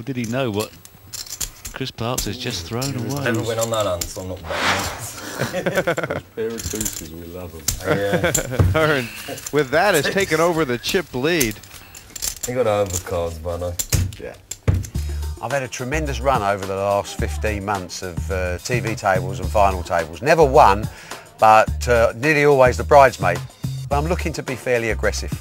Did he know what Chris Parkes has just thrown away? Never win on that answer, I'm not betting. Those pair of deuces, we love them. Yeah. Hearn, with that, has taken over the chip lead. He got overcards, buddy. Yeah. I've had a tremendous run over the last 15 months of TV tables and final tables. Never won, but nearly always the bridesmaid. But I'm looking to be fairly aggressive.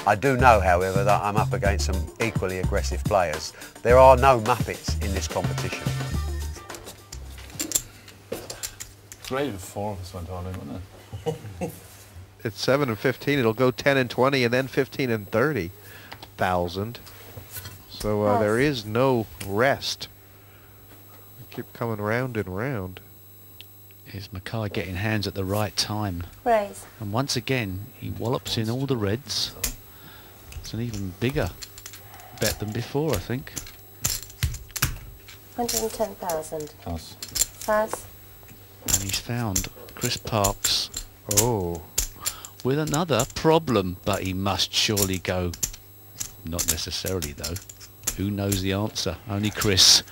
I do know, however, that I'm up against some equally aggressive players. There are no Muppets in this competition. Great if 4 of us went on in, wouldn't it? It's 7 and 15. It'll go 10 and 20, and then 15 and 30,000. So there is no rest. We keep coming round and round. Is Mackay getting hands at the right time? Raise. And once again, he wallops in all the reds. It's an even bigger bet than before, I think. 110,000. Pass. Pass. And he's found Chris Parkes Oh. with another problem, but he must surely go. Not necessarily, though. Who knows the answer? Only Chris.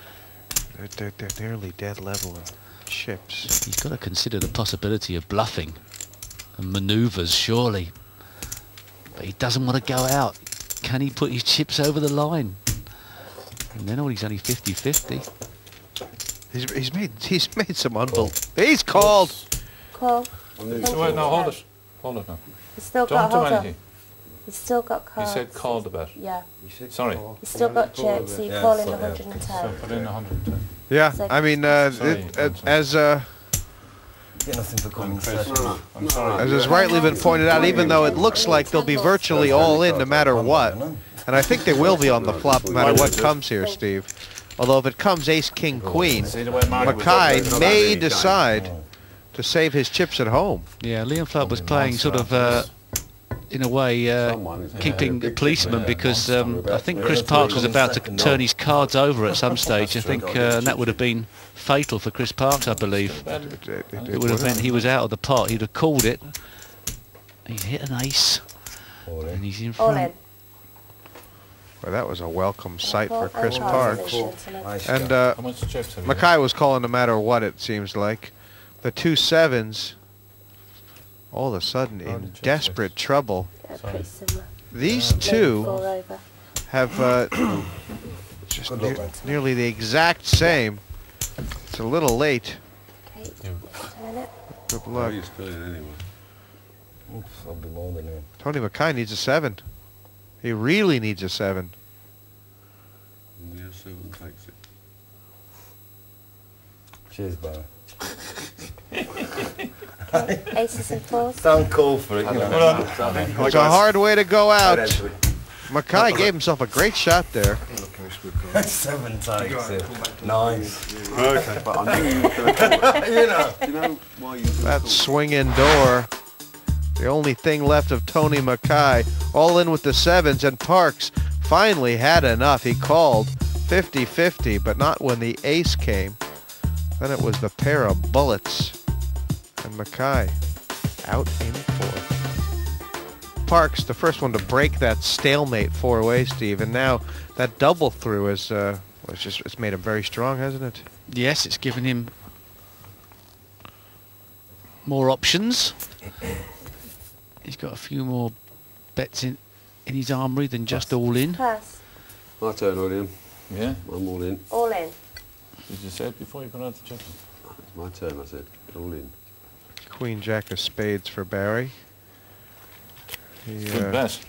They're nearly dead level in chips. He's got to consider the possibility of bluffing and manoeuvres, surely. But he doesn't want to go out. Can he put his chips over the line? And then he's only 50-50. He's made some unbelievable. He's called. Call. So wait, no, hold it. Hold it now. He's still Don't got do hold on. anything. He's still got He cards. said call the bet. Yeah. Sorry. He's still got chips, so you Yeah, call in so, the yeah. 110. So put in 110. Yeah, So- I mean, Sorry, as Get nothing for coming Chris, second. I'm sorry. as has rightly been pointed out, even though it looks like they'll be virtually all in no matter what, and I think they will be on the flop no matter what comes here, Steve. Although if it comes ace, king, queen, See the way Marty was Mackay up there? may decide to save his chips at home. Yeah, Liam Flood was playing sort of, in a way, keeping a policeman because I think Chris Parkes was about to turn his cards over at some stage. I think and that would have been fatal for Chris Parkes, I believe. It would have meant he was out of the pot. He'd have called it. He's hit an ace, and he's in All front. in. Well, that was a welcome sight for Call Chris and Parkes. Parkes. And How much chips have you Mackay was calling no matter what, it seems like. The 2 sevens, all of a sudden Oh, the in chips, desperate trouble. Yeah, pretty similar. These Maybe two 4 over. have just nearly the exact same. It's a little late. Okay. Yeah. Just a minute. Good How luck. are you still in anyway? Oops, I'll be more than him. Tony Mackay needs a 7. He really needs a 7. And the 7 takes it. Cheers, Barry. Aces and fours. Don't call for it, you know. It's a hard way to go out. Mackay gave himself a great shot there. 7 takes it. Nice. Okay, but I knew you were going to You know. Do you know why you That swinging door. The only thing left of Tony Mackay. All in with the 7s, and Parkes finally had enough. He called 50-50, but not when the ace came. Then it was the pair of bullets. And Mackay out in 4th. Parkes, the first one to break that stalemate 4-way, Steve, and now that double through is it's made him very strong, hasn't it? Yes, it's given him more options. He's got a few more bets in his armoury than just all in. Pass. My turn, William. Yeah? I'm all in. All in. Did you say it before you put out the chips? It's my turn, I said. All in. Queen Jack of spades for Barry. He Good bet.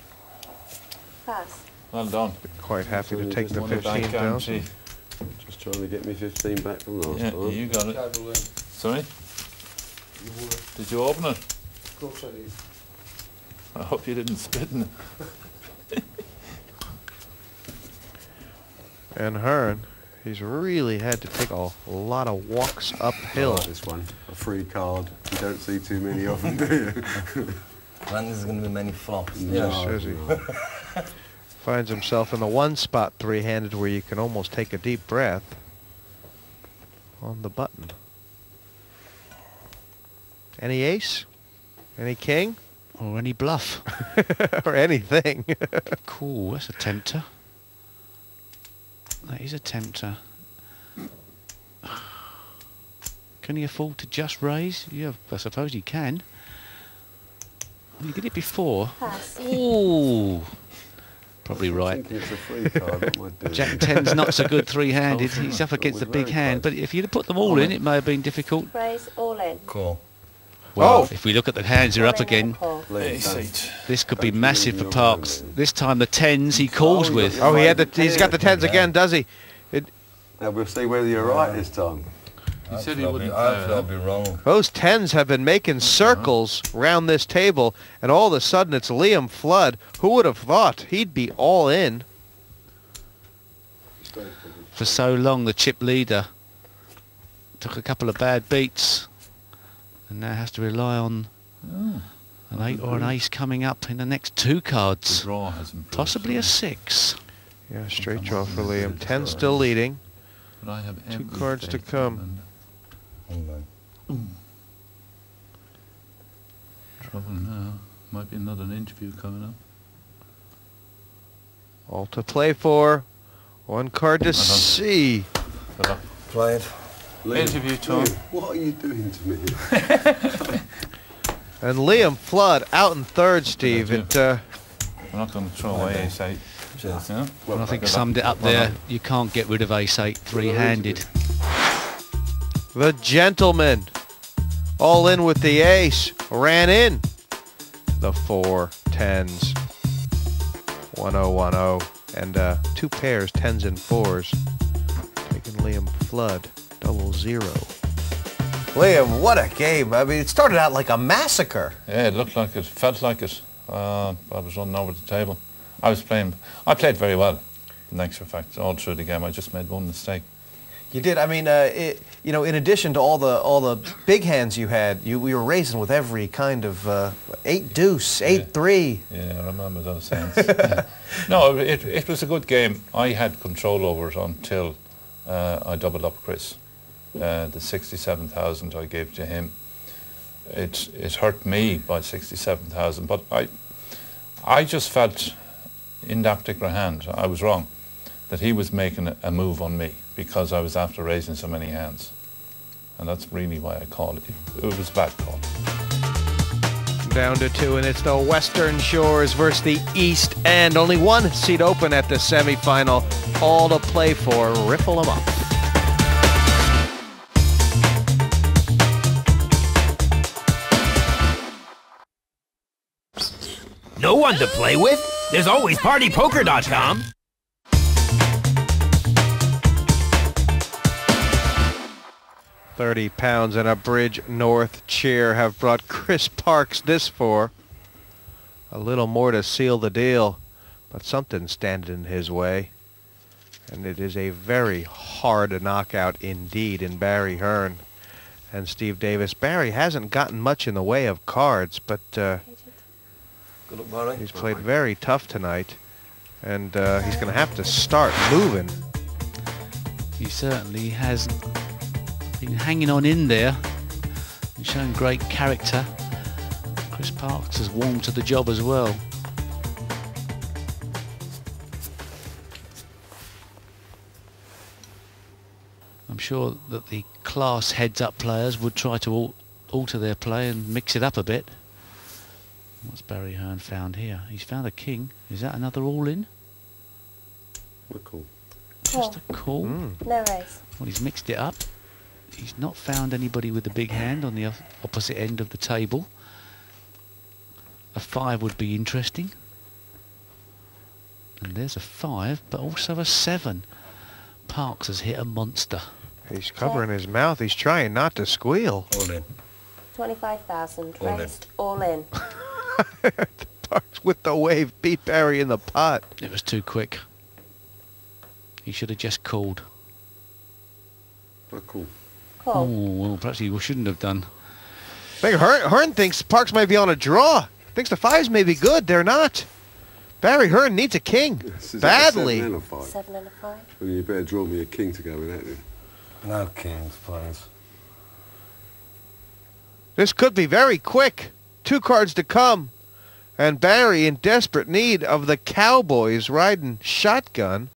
Pass. Well done. quite happy to take the Won a bank 15,000. guarantee. Just trying to get me 15 back from last Yeah, time. you got it. Sorry? Did you open it? Of course I did. I hope you didn't spit in it. And Hearn, he's really had to take a lot of walks I uphill. like this one. A free card. You don't see too many of them, do you? I think there's going to be many flops. Yes, Yeah. says he. Finds himself in the one spot three-handed where you can almost take a deep breath on the button. Any ace? Any king? Or any bluff. Or anything. Cool, that's a tempter. That is a tempter. Can he afford to just raise? Yeah, I suppose he can. He did it before. Pass. Ooh. Probably I right. think it's a free card. What am I doing? Jack 10's not so good three-handed. He's up against the big hand. But if you'd have put them all in, it may have been difficult. Raise all in. Call. Well, Oh. if we look at the hands are up All in again, and call. Ace-8. this could be Don't massive leave for me Parks. alone. This time the 10s he calls Oh, with. yeah. Oh, he's got the 10s again, does he? Now we'll see whether you're right this time. He said he wouldn't I'll play. be wrong. Those 10s have been making circles round this table, and all of a sudden it's Liam Flood. Who would have thought he'd be all in? For so long, the chip leader took a couple of bad beats and now has to rely on an 8 or an ace coming up in the next 2 The cards. draw has improved. Possibly a 6. Yeah, straight draw for Liam. 10 still leading. But I have Two every cards to faith in come. him. Hold on. Trouble now. Might be another interview coming up. All to play for. One card to see. Good luck. Play it. Interview time. Liam, what are you doing to me? And Liam Flood out in third, Steve. Thank It, We're not going to throw away Ace-8. Cheers. Yeah? And I think good summed it luck. up there. You can't get rid of ace-8 three-handed. the gentleman. All in with the ace. Ran in. The 4 10s. 1010. And 2 pairs, 10s and 4s. Taking Liam Flood. 0-0. Liam, what a game. I mean, it started out like a massacre. Yeah, it looked like it, felt like it. I was running over the table. I played very well, in actual fact, all through the game. I just made one mistake. You did. I mean, you know, in addition to all the big hands you had, we were raising with every kind of 8-deuce, 8-3. Yeah, I remember those hands. Yeah. No, it was a good game. I had control over it until I doubled up Chris. The 67,000 I gave to him. It hurt me by 67,000, but I just felt in that particular hand, I was wrong, that he was making a move on me because I was after raising so many hands. And that's really why I called it. It was a bad call. Down to 2, and it's the Western Shores versus the East End. Only one seat open at the semifinal. All to play for. Riffle 'em up. No one to play with? There's always PartyPoker.com. £30 and a Bridge North cheer have brought Chris Parks this far. A little more to seal the deal, but something's standing in his way. And it is a very hard knockout indeed in Barry Hearn and Steve Davis. Barry hasn't gotten much in the way of cards, but Good luck, Barry. he's played very tough tonight. And he's going to have to start moving. He certainly has been hanging on in there and showing great character. Chris Parks has warmed to the job as well. I'm sure that the class heads-up players would try to alter their play and mix it up a bit. What's Barry Hearn found here? He's found a king. Is that another all-in? We're cool. Just a call. No raise. Well, he's mixed it up. He's not found anybody with a big hand on the opposite end of the table. A 5 would be interesting. And there's a 5, but also a 7. Parks has hit a monster. He's covering his mouth. He's trying not to squeal. All in. 25,000. All in. Raised all in. Parks with the wave beat Barry in the pot. It was too quick. He should have just called. We're cool. Oh, Call. well, perhaps he shouldn't have done. I think Hearn thinks Parks might be on a draw. Thinks the 5s may be good. They're not. Barry Hearn needs a king. This is Badly. A 7 and a 5. 7 and a 5. Well, you better draw me a king to go with that then. No kings, please. This could be very quick. 2 cards to come. And Barry in desperate need of the Cowboys riding shotgun.